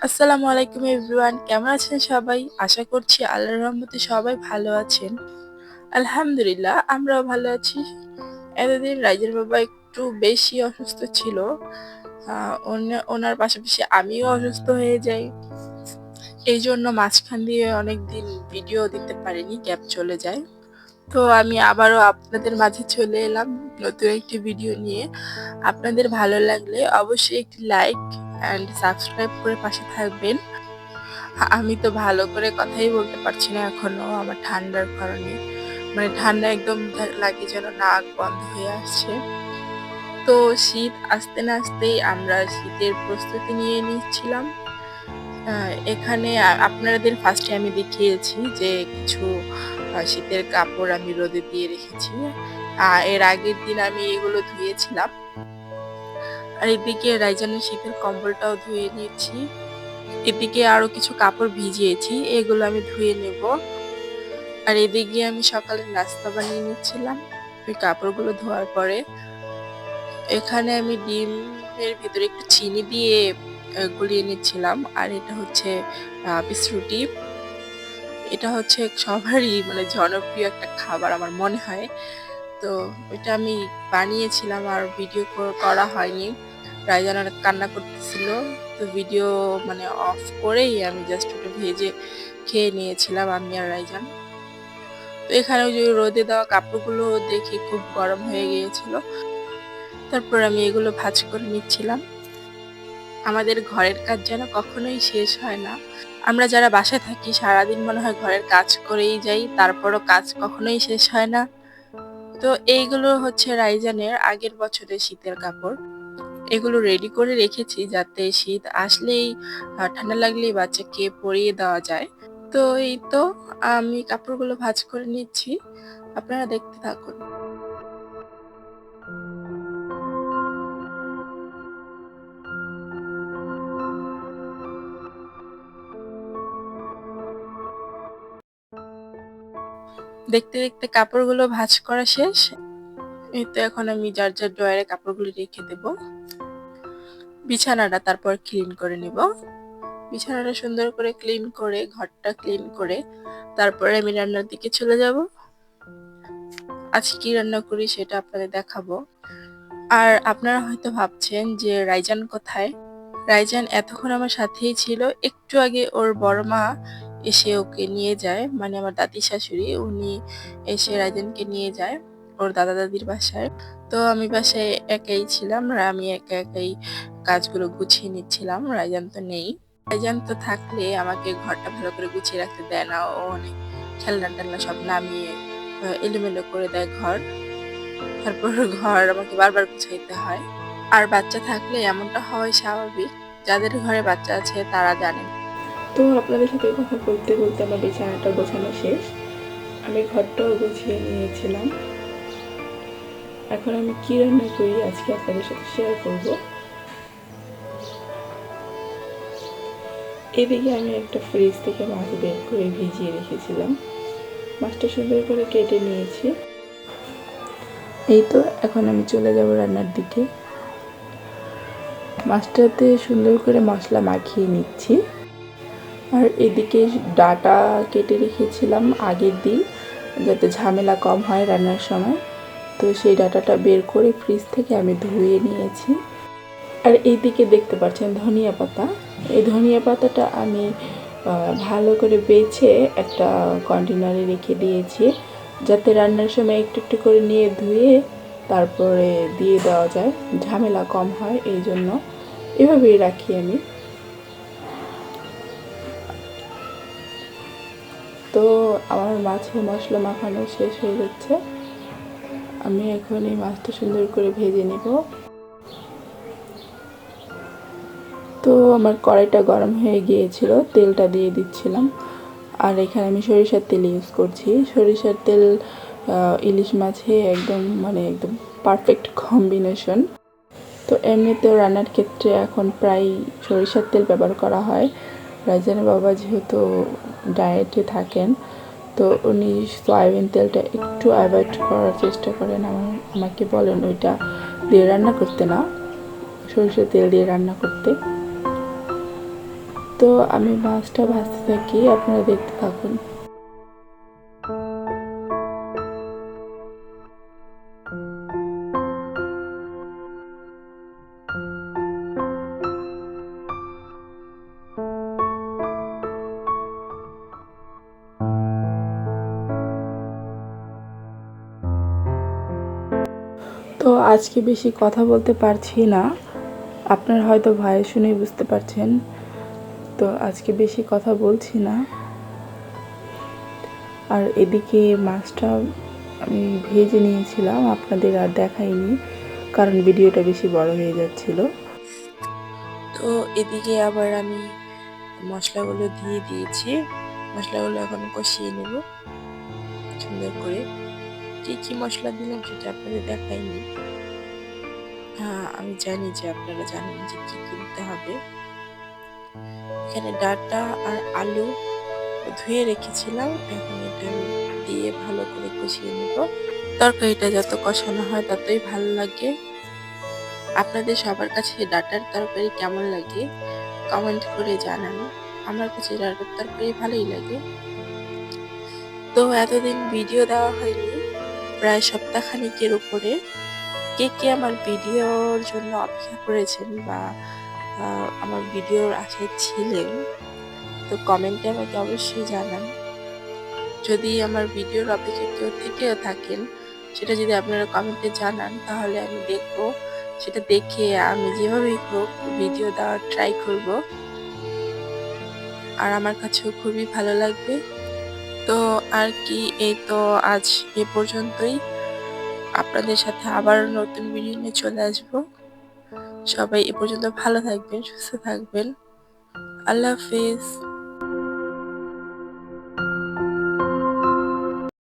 আসসালামু আলাইকুম এভরিওয়ান, কেমন আছেন সবাই? আশা করছি আল্লাহর রহমতে সবাই ভালো আছেন। আলহামদুলিল্লাহ আমরাও ভালো আছি। এতদিন রাইজের বাবা একটু বেশি অসুস্থ ছিল। ওনার পাশাপাশি আমিও অসুস্থ হয়ে যাই। এই জন্য মাঝখান দিয়ে অনেকদিন ভিডিও দিতে পারিনি, গ্যাপ চলে যায়। তো আমি আবারও আপনাদের মাঝে চলে এলাম নতুন একটি ভিডিও নিয়ে। আপনাদের ভালো লাগলে অবশ্যই একটি লাইক অ্যান্ড সাবস্ক্রাইব করে পাশে থাকবেন। আমি তো ভালো করে কথাই বলতে পারছি না এখনো, আমার ঠান্ডার কারণে। মানে ঠান্ডা একদম লাগে যেন নাক বন্ধ হয়ে আসছে। তো শীত আসতে না আসতেই আমরা শীতের প্রস্তুতি নিয়ে নিচ্ছিলাম। এখানে আপনাদের ফার্স্টে আমি দেখিয়েছি যে কিছু শীতের কাপড় আমি রোদে দিয়ে রেখেছি। এর আগের দিন আমি এগুলো ধুয়েছিলাম। আর এদিকে রাইজানের শীতের কম্বলটাও ধুয়ে নিয়েছি। এদিকে আরো কিছু কাপড় ভিজিয়েছি, এগুলো আমি ধুয়ে নেব। আর এদিকে আমি সকালে নাস্তা বানিয়ে নিচ্ছিলাম ওই কাপড়গুলো ধোয়ার পরে। এখানে আমি ডিমের ভিতরে একটু চিনি দিয়ে গুলিয়ে নিচ্ছিলাম। আর এটা হচ্ছে বিস্কুটি। এটা হচ্ছে সবারই মানে জনপ্রিয় একটা খাবার আমার মনে হয়। তো ওইটা আমি বানিয়েছিলাম আর ভিডিও করা হয়নি। রাইজান অনেক কান্না করতেছিল। তো ভিডিও মানে অফ করেই আমি জাস্ট ওটা ভেজে খেয়ে নিয়েছিলাম আমি আর রাইজান। তো এখানে ওই যে রোদে দেওয়া কাপড়গুলো দেখে খুব গরম হয়ে গিয়েছিল। তারপর আমি এগুলো ভাঁজ করে নিচ্ছিলাম। আমাদের ঘরের কাজ যেন কখনোই শেষ হয় না। আমরা যারা বাসায় থাকি সারাদিন মনে হয় ঘরের কাজ করেই যাই, তারপরও কাজ কখনোই শেষ হয় না। তো এইগুলো হচ্ছে রাইজানের আগের বছরের শীতের কাপড়। এগুলো রেডি করে রেখেছি যাতে শীত আসলেই ঠান্ডা লাগলেই বাচ্চাকে পরিয়ে দেওয়া যায়। তো এই তো আমি কাপড়গুলো ভাঁজ করে নিচ্ছি, আপনারা দেখতে থাকুন। দেখতে দেখতে কাপড়গুলো ভাঁজ করা শেষ। এই তো এখন আমি যার যার ড্রয়ারে কাপড়গুলো রেখে দেব। বিছানাটা তারপর ক্লিন করে নিব। বিছানাটা সুন্দর করে ক্লিন করে ঘরটা ক্লিন করে তারপরে আমি রান্নার দিকে চলে যাব। আজ কি রান্না করি সেটা আপনাদের দেখাবো। আর আপনারা হয়তো ভাবছেন যে রাইজান কোথায়? রাইজান এতক্ষণ আমার সাথেই ছিল। একটু আগে ওর বড় মা এসে ওকে নিয়ে যায়, মানে আমার দাদি শাশুড়ি, উনি এসে রাইজানকে নিয়ে যায় ওর দাদা দাদির বাসায়। তো আমি বাসায় একাই ছিলাম আর আমি একা একাই কাজগুলো গুছিয়ে নিচ্ছিলাম। রাইজান তো নেই। রাইজান তো থাকলে আমাকে ঘরটা ভালো করে গুছিয়ে রাখতে দেয় না। ও অনেক খেলনা টেলনা সব নামিয়ে এলোমেলো করে দেয় ঘর। তারপর ঘর আমাকে বারবার গুছাইতে হয়। আর বাচ্চা থাকলে এমনটা হওয়াই স্বাভাবিক। যাদের ঘরে বাচ্চা আছে তারা জানেন। তো আপনাদের সাথে কথা বলতে বলতে আমার বিছানাটা গোছানো শেষ। আমি ঘরটাও গুছিয়ে নিয়েছিলাম। এখন আমি কি রান্না করি আজকে আপনাদের সাথে শেয়ার করব। এদিকে আমি একটা ফ্রিজ থেকে মাছ বের করে ভিজিয়ে রেখেছিলাম। মাছটা সুন্দর করে কেটে নিয়েছি। এই তো এখন আমি চলে যাব রান্নার দিকে। মাছটাতে সুন্দর করে মশলা মাখিয়ে নিচ্ছি। আর এদিকে ডাটা কেটে রেখেছিলাম আগের দিন যাতে ঝামেলা কম হয় রান্নার সময়। তো সেই ডাটাটা বের করে ফ্রিজ থেকে আমি ধুয়ে নিয়েছি। আর এইদিকে দেখতে পাচ্ছেন ধনিয়া পাতা। এই ধনিয়া পাতাটা আমি ভালো করে বেছে একটা কন্টেনারে রেখে দিয়েছি যাতে রান্নার সময় একটু একটু করে নিয়ে ধুয়ে তারপরে দিয়ে দেওয়া যায়, ঝামেলা কম হয়। এই জন্য এভাবেই রাখি আমি। তো আমার মাছের মশলা মাখানো শেষ হয়ে যাচ্ছে। আমি এখন এই মাছটা সুন্দর করে ভেজে নেব। তো আমার কড়াইটা গরম হয়ে গিয়েছিল, তেলটা দিয়ে দিচ্ছিলাম। আর এখানে আমি সরিষার তেল ইউজ করছি। সরিষার তেল ইলিশ মাছে একদম মানে একদম পারফেক্ট কম্বিনেশন। তো এমনিতেও রান্নার ক্ষেত্রে এখন প্রায় সরিষার তেল ব্যবহার করা হয়। রাইজানের বাবা যেহেতু ডায়েটে থাকেন, তো উনি সয়াবিন তেলটা একটু অ্যাভয়েড করার চেষ্টা করেন। আমাকে বলেন ওইটা দিয়ে রান্না করতে না, সরিষার তেল দিয়ে রান্না করতে। তো আমি মাছটা ভাজতে থাকি, আপনারা দেখতে থাকুন। তো আজকে বেশি কথা বলতে পারছি না, আপনারা হয়তো ভয়েস শুনেই বুঝতে পারছেন। তো আজকে বেশি কথা বলছি না। আর এদিকে মাছটা আমি ভেজে নিয়েছিলাম, আপনাদের আর দেখাইনি কারণ ভিডিওটা বেশি বড় হয়ে যাচ্ছিল। তো এদিকে আবার আমি মশলাগুলো দিয়ে দিয়েছি, মশলাগুলো এখন কষিয়ে নেব সুন্দর করে। কি কি মশলা দিলাম সেটা আপনাদের দেখাইনি। হ্যাঁ, আমি জানি যে আপনারা জানেন যে কি কিনতে হবে। এখানে ডাঁটা আর আলু ধুয়ে রেখেছিলাম, এখন এটা দিয়ে ভালো করে কষিয়ে নেব। তরকারিটা যত কষানো হয় ততই ভালো লাগে। আপনাদের সবার কাছে ডাঁটার তরকারি কেমন লাগে কমেন্ট করে জানান। আমার কাছে ডাঁটার তরকারি ভালোই লাগে। তো এতদিন ভিডিও দেওয়া হয়নি, প্রায় সপ্তাহখানেকের উপরে। কে কে আমার ভিডিওর জন্য অপেক্ষা করেছেন বা আমার ভিডিওর আশায় ছিলেন, তো কমেন্টে আমাকে অবশ্যই জানান। যদি আমার ভিডিওর অপেক্ষায় কেউ থেকেও থাকেন, সেটা যদি আপনারা কমেন্টে জানান তাহলে আমি দেখব, সেটা দেখে আমি যেভাবেই হোক ভিডিও দেওয়ার ট্রাই করব। আর আমার কাছেও খুবই ভালো লাগবে। তো আর কি, এই তো আজ এ পর্যন্তই। আপনাদের সাথে আবার নতুন ভিডিও নিয়ে চলে আসব। সবাই এ পর্যন্ত ভালো থাকবেন, সুস্থ থাকবেন। আল্লাহ হাফিজ।